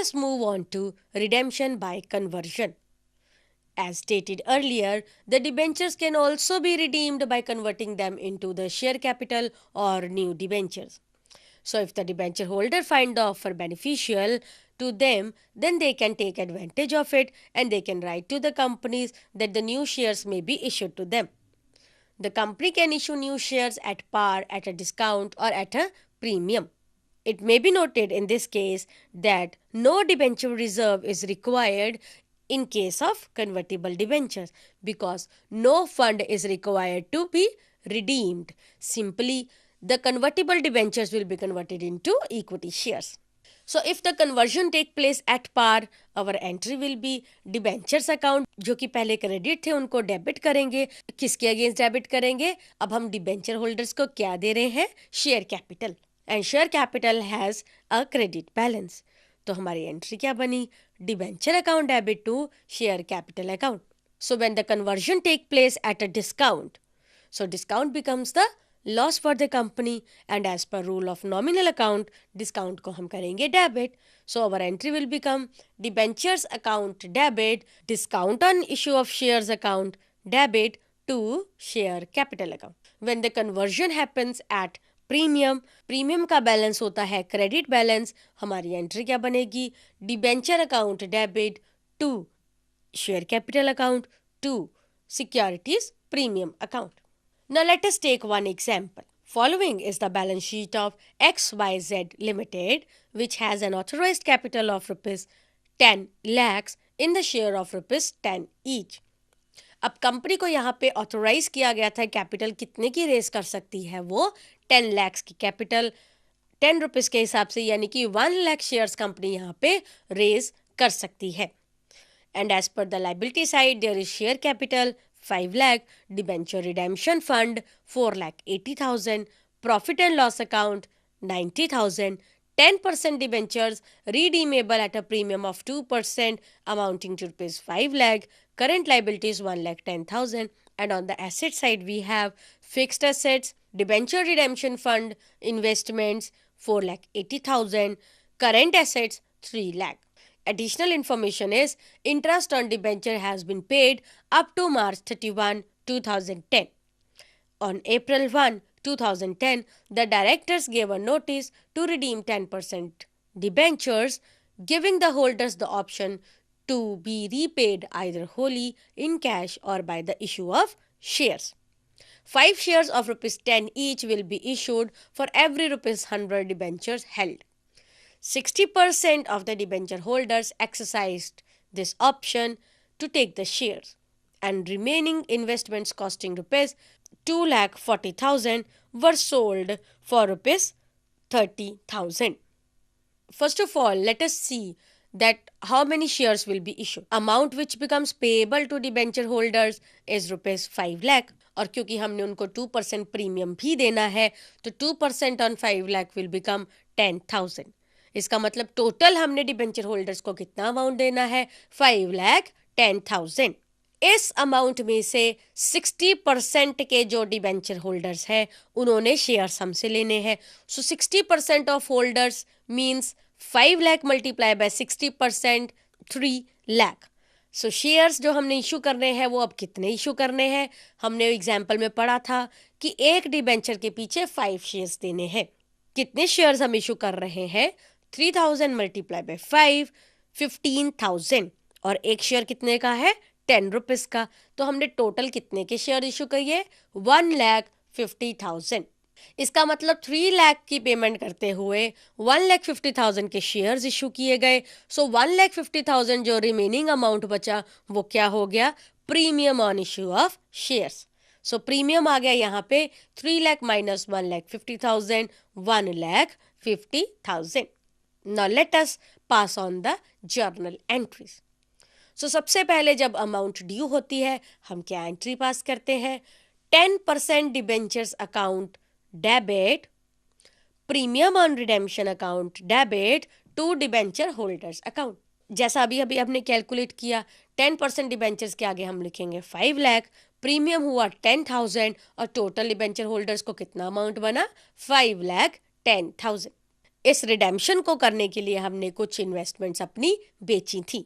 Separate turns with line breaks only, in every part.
us move on to redemption by conversion. As stated earlier, the debentures can also be redeemed by converting them into the share capital or new debentures. So, if the debenture holder find the offer beneficial to them, then they can take advantage of it and they can write to the companies that the new shares may be issued to them. The company can issue new shares at par, at a discount, or at a premium. It may be noted in this case that no debenture reserve is required in case of convertible debentures because no fund is required to be redeemed. Simply, the convertible debentures will be converted into equity shares. So if the conversion take place at par, our entry will be debentures account, जो कि पहले credit थे उनको debit करेंगे. किसके against debit करेंगे? अब हम डिबेंचर होल्डर्स को क्या दे रहे हैं? Share capital. And share capital has a credit balance. तो हमारी एंट्री क्या बनी? Debenture account debit to share capital account. So when the conversion take place at a discount, so discount becomes the loss for the company and as per rule of nominal account, discount को हम करेंगे debit. So our entry will become debentures account debit, discount on issue of shares account debit to share capital account. When the conversion happens at premium का balance होता है credit balance, हमारी entry क्या बनेगी? Debenture account debit to share capital account to securities premium account. Now let us take one example. Following is the balance sheet of XYZ Limited, which has an authorized capital of rupees 10 lakhs in the share of rupees 10 each. अब company को यहाँ पे authorise किया गया था capital कितने की race कर सकती है? वो 10 lakhs की कैपिटल 10 रुपीज़ के हिसाब से, यानी कि 1 lakh शेयर्स कंपनी यहाँ पे रेज कर सकती है. And as per the liability side, there is share capital 5 lakh, debenture redemption fund 4,80,000, profit and loss account 90,000, 10% debentures redeemable at a premium of 2% amounting to rupees 5 lakh, current liabilities 1,10,000, and on the asset side we have fixed assets, debenture redemption fund investments 4,80,000, current assets 3 lakh. Additional information is interest on debenture has been paid up to March 31, 2010. On April 1, 2010, the directors gave a notice to redeem 10% debentures, giving the holders the option to be repaid either wholly in cash or by the issue of shares. 5 shares of rupees 10 each will be issued for every rupees 100 debentures held. 60% of the debenture holders exercised this option to take the shares, and remaining investments costing rupees 2,40,000 were sold for rupees 30,000. First of all, let us see that how many shares will be issued. Amount which becomes payable to debenture holders is rupees 5 lakh, और क्योंकि हमने उनको 2% premium भी देना है तो 2% on 5 lakh will become 10,000. इसका मतलब टोटल हमने डिबेंचर होल्डर्स को कितना अमाउंट देना है? 5,10,000. इस अमाउंट में से 60% के जो डिबेंचर होल्डर्स हैं उन्होंने शेयर्स हमसे लेने हैं. सो 60% of holders means 5 lakh multiply by 60% 3 lakh. So shares जो हमने इशू करने हैं वो अब कितने इशू करने हैं? हमने एग्जाम्पल में पढ़ा था कि एक डिबेंचर के पीछे 5 शेयर्स देने हैं. कितने शेयर्स हम इशू कर रहे हैं? 3,000 मल्टीप्लाई बाय 5, 15,000. और एक शेयर कितने का है? 10 रुपीज़ का. तो हमने टोटल कितने के शेयर इशू किए? 1,50,000. इसका मतलब 3 लाख की पेमेंट करते हुए 1,50,000 के शेयर्स इशू किए गए. सो 1,50,000 जो रिमेनिंग अमाउंट बचा वो क्या हो गया? Premium on issue of shares. So premium आ गया यहाँ पे 3 lakh minus 1,50,000, 1,50,000. Now let us pass on the journal entries. So सबसे पहले जब अमाउंट ड्यू होती है हम क्या एंट्री पास करते हैं? 10% debentures account debit, premium on redemption account debit to debenture holders account. जैसा अभी अभी हमने कैलकुलेट किया, 10% डिबेंचर्स के आगे हम लिखेंगे 5 लाख, प्रीमियम हुआ 10,000 और टोटल डिबेंचर होल्डर्स को कितना अमाउंट बना? 5,10,000. इस रिडेम्पशन को करने के लिए हमने कुछ इन्वेस्टमेंट्स अपनी बेची थी।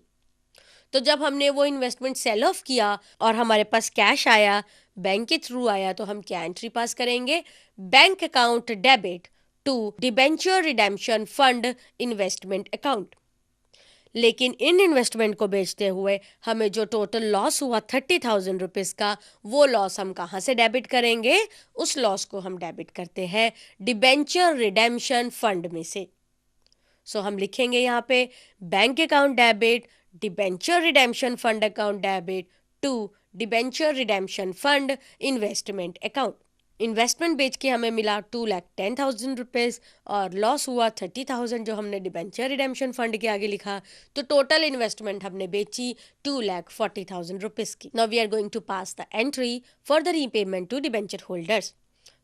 तो जब हमने वो इन्वेस्टमेंट सेल ऑफ किया और हमारे पास कैश आया, बैंक के थ्रू आया, तो हम क्या एंट्री पास करेंगे? Bank account debit to debenture redemption fund investment account. लेकिन इन इन्वेस्टमेंट को बेचते हुए हमें जो टोटल लॉस हुआ 30,000 रुपीज़ का, वो लॉस हम कहाँ से डेबिट करेंगे? उस लॉस को हम डेबिट करते हैं डिबेंचर रिडेम्पशन फंड में से। सो हम लिखेंगे यहाँ पे bank account debit debenture redemption fund account debit to debenture redemption fund investment account. Investment बेच के हमें मिला 2,10,000 रुपीज़ और लॉस हुआ 30,000 जो हमने डिबेंचर रिडेम्पशन फंड के आगे लिखा। तो टोटल इन्वेस्टमेंट हमने बेची 2,40,000 रुपीज़ की। Now we are going to pass the entry for the repayment to debenture holders.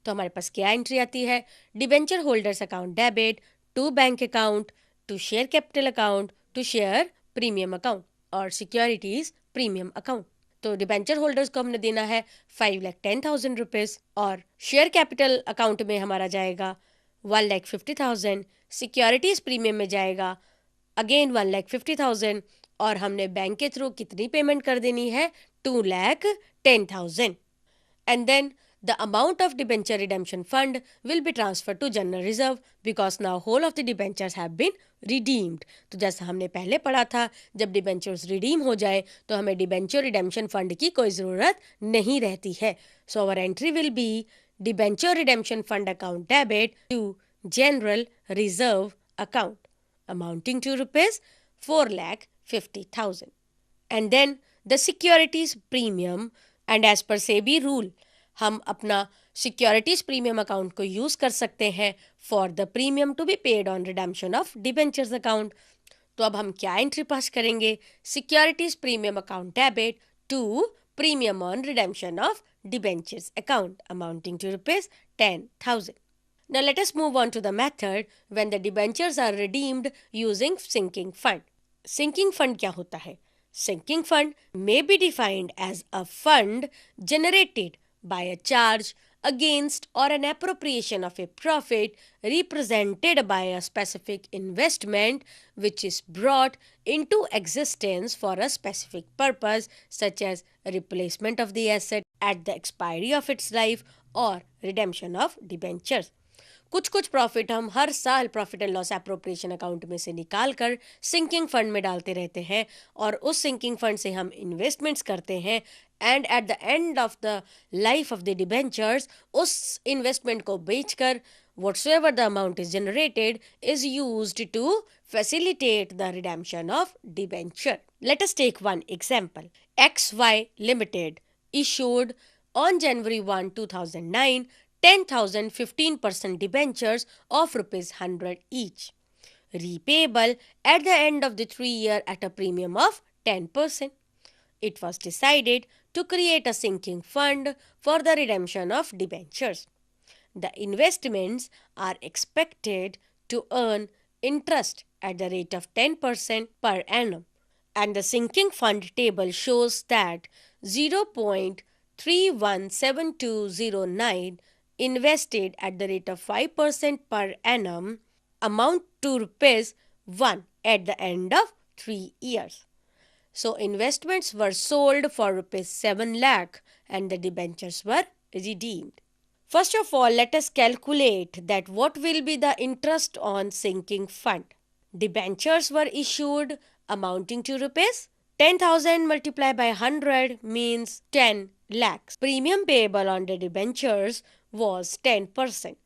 तो हमारे पास क्या एंट्री आती है? Debenture holders account debit to bank account to share capital account to share premium account और securities premium account. तो debenture holders को हमने देना है 5,10,000 रुपीज़ और शेयर कैपिटल अकाउंट में हमारा जाएगा 1,50,000, सिक्योरिटीज प्रीमियम में जाएगा अगेन 1,50,000 और हमने बैंक के थ्रू कितनी पेमेंट कर देनी है? 2,10,000। And then the amount of debenture redemption fund will be transferred to general reserve because now whole of the debentures have been redeemed. तो जैसा हमने पहले पढ़ा था, जब डिबेंचर्स रिडीम हो जाए तो हमें डिबेंचर रिडेम्पशन फंड की कोई ज़रूरत नहीं रहती है। So our entry will be debenture redemption fund account debit to general reserve account amounting to rupees 4,50,000. And then the securities premium, and as per SEBI rule हम अपना सिक्योरिटीज प्रीमियम अकाउंट को use कर सकते हैं for the premium to be paid on redemption of debentures account. तो अब हम क्या एंट्री पास करेंगे? Securities premium account debit to premium on redemption of debentures account amounting to rupees 10,000. Now let us move on to the method when the debentures are redeemed using sinking fund. Sinking fund क्या होता है? Sinking fund may be defined as a fund generated by a charge against or an appropriation of a profit represented by a specific investment which is brought into existence for a specific purpose such as replacement of the asset at the expiry of its life or redemption of debentures. कुछ profit हम हर साल profit and loss appropriation account में से निकाल कर sinking fund में डालते रहते हैं और उस सिंकिंग फंड से हम इन्वेस्टमेंट्स करते हैं and at the end of the life of the debentures उस इन्वेस्टमेंट को बेचकर whatsoever the amount is generated is used to facilitate the redemption of debenture. Let us take one example. XY Limited issued on January 1, 2009 10,000 15% debentures of rupees 100 each, repayable at the end of the 3 year at a premium of 10%. It was decided to create a sinking fund for the redemption of debentures. The investments are expected to earn interest at the rate of 10% per annum, and the sinking fund table shows that 0.317209 invested at the rate of 5% per annum amount to rupees 1 at the end of 3 years. So investments were sold for rupees 7 lakh and the debentures were redeemed. First of all, let us calculate that what will be the interest on sinking fund. Debentures were issued amounting to rupees 10,000 multiplied by 100 means 10 lakhs. Premium payable on the debentures was 10%.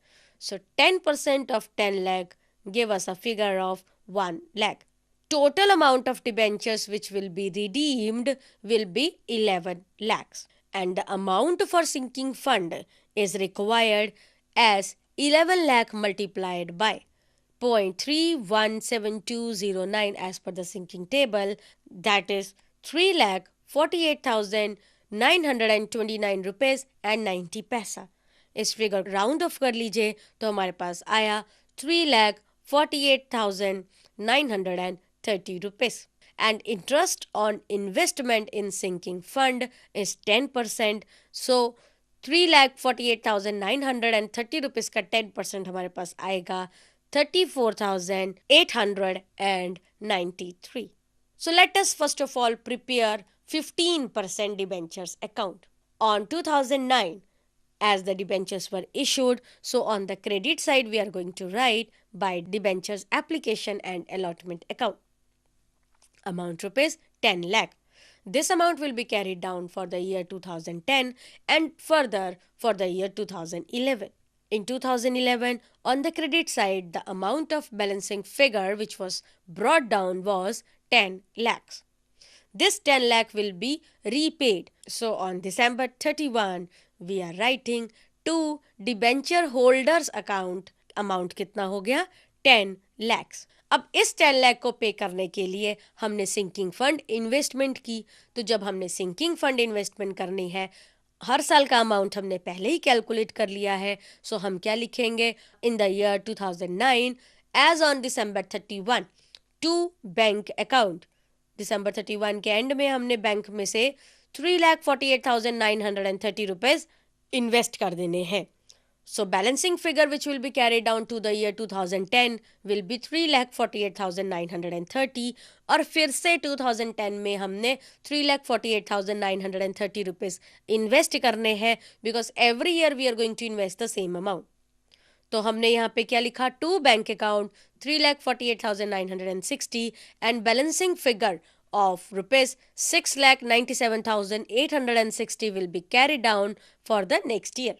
So 10% of 10 lakh give us a figure of 1 lakh. Total amount of debentures which will be redeemed will be 11 lakhs. And the amount for sinking fund is required as 11 lakh multiplied by 0.317209 as per the sinking table, that is 3,48,929 rupees and 90 पैसा. इस figure round of कर लीजिए तो हमारे पास आया 3,48,930 rupees. And interest on investment in sinking fund is 10%. So 3,48,930 rupees का 10% हमारे पास आएगा 34,893. So let us first of all prepare 15% debentures account. On 2009, as the debentures were issued, so on the credit side we are going to write by debentures application and allotment account. Amount rupees 10 lakh. This amount will be carried down for the year 2010 and further for the year 2011. In 2011, on the credit side, the amount of balancing figure which was brought down was 10 lakhs. This 10 lakh will be repaid. So on December 31, we are writing to debenture holders account. Amount कितना हो गया? 10 lakhs. अब इस 10 लाख को पे करने के लिए हमने सिंकिंग फंड इन्वेस्टमेंट की. तो जब हमने सिंकिंग फंड इन्वेस्टमेंट करनी है, हर साल का अमाउंट हमने पहले ही कैलकुलेट कर लिया है. सो हम क्या लिखेंगे? In the year 2009 as on December 31 to bank account. December 31 के एंड में हमने बैंक में से 3,48,930 रुपीज इन्वेस्ट कर देने हैं. So balancing figure which will be carried down to the year 2010 will be 3,48,930 और फिर से 2010 में हमने 3,48,930 रुपीज इन्वेस्ट करने हैं because every year we are going to invest the same amount. तो हमने यहाँ पे क्या लिखा? To bank account 3,48,960 and balancing figure of rupees 6,97,860 will be carried down for the next year.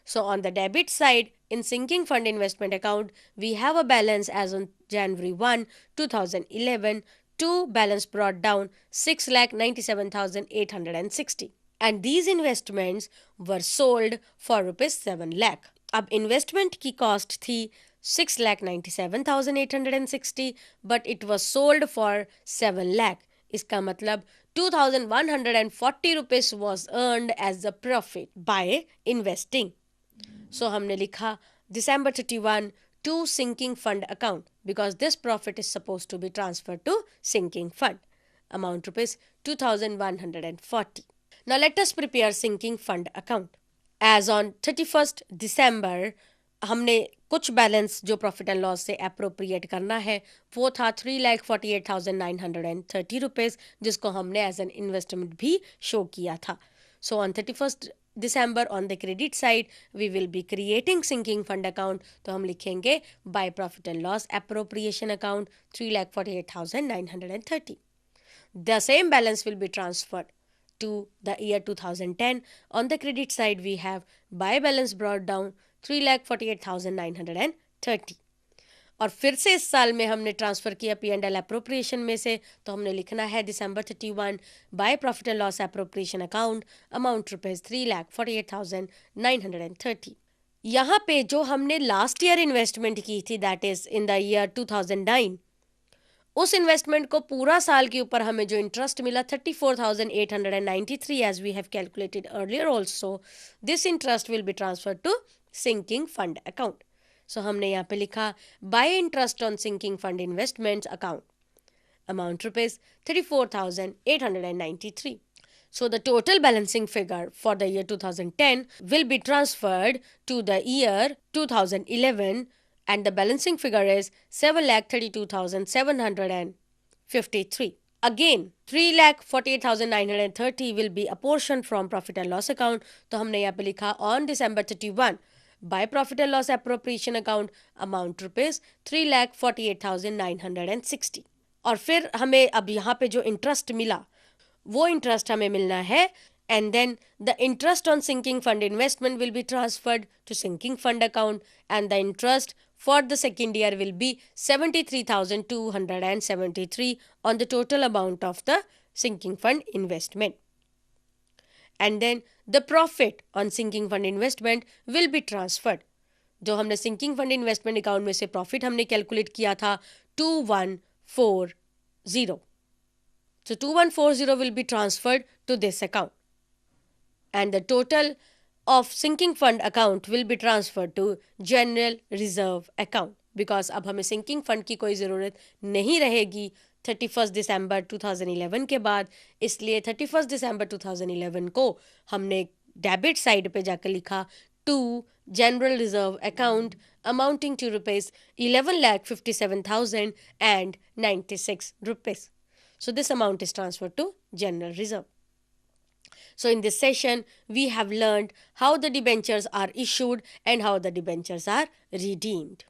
So on the debit side, in sinking fund investment account, we have a balance as on January 1, 2011, to balance brought down 6,97,860. And these investments were sold for rupees 7 lakh. अब investment की cost थी 6,97,860 but it was sold for 7 lakh. इसका मतलब 2,140 rupees was earned as a profit by investing. So हमने लिखा December 31 to sinking fund account because this profit is supposed to be transferred to sinking fund. Amount rupees 2,140. Now let us prepare sinking fund account. As on 31st December हमने कुछ balance जो profit and loss से appropriate करना है वो था 3,48,930 rupees जिसको हमने एज एन इन्वेस्टमेंट भी शो किया था. So on 31st December on the credit side we will be creating sinking fund account. तो हम लिखेंगे by profit and loss appropriation account 3,48,930. The same balance will be transferred to the year 2010. On the credit side we have by balance brought down 3,48,930. और फिर से इस साल में हमने ट्रांसफ़र किया P&L अप्रोप्रिएशन में से. तो हमने लिखना है December 31 by profit and loss appropriation account amount rupees 3,48,930. यहाँ पे जो हमने लास्ट ईयर इन्वेस्टमेंट की थी that is in the year 2009, उस इन्वेस्टमेंट को पूरा साल के ऊपर हमें जो इंटरेस्ट मिला 34,893 as we have calculated earlier also. This interest will be transfer to sinking fund account. So हमने यहाँ पे लिखा by interest on sinking fund investments account amount rupees 34,893. So the total balancing figure for the year 2010 will be transferred to the year 2011 and the balancing figure is 7,32,753. Again 3,48,930 will be apportioned from profit and loss account. तो हमने यहाँ पे लिखा on December 31 by profit and loss appropriation account amount rupees 3,48,960. और फिर हमें अब यहाँ पे जो इंटरेस्ट मिला वो इंटरेस्ट हमें मिलना है and then the interest on sinking fund investment will be transferred to sinking fund account and the interest for the second year will be 73,273 on the total amount of the sinking fund investment. And then the profit on sinking fund investment will be transferred. जो हमने sinking fund investment account में से profit हमने calculate किया था 2,140. So 2,140 will be transferred to this account. And the total of sinking fund account will be transferred to general reserve account because अब हमें sinking fund की कोई ज़रूरत नहीं रहेगी 31st December 2011 के बाद. इसलिए 31st December 2011 को हमने डेबिट साइड पे जाकर लिखा to General Reserve account amounting to rupees 11,57,096 rupees. So this amount is transferred to General Reserve. So in this session, we have learned how the debentures are issued and how the debentures are redeemed.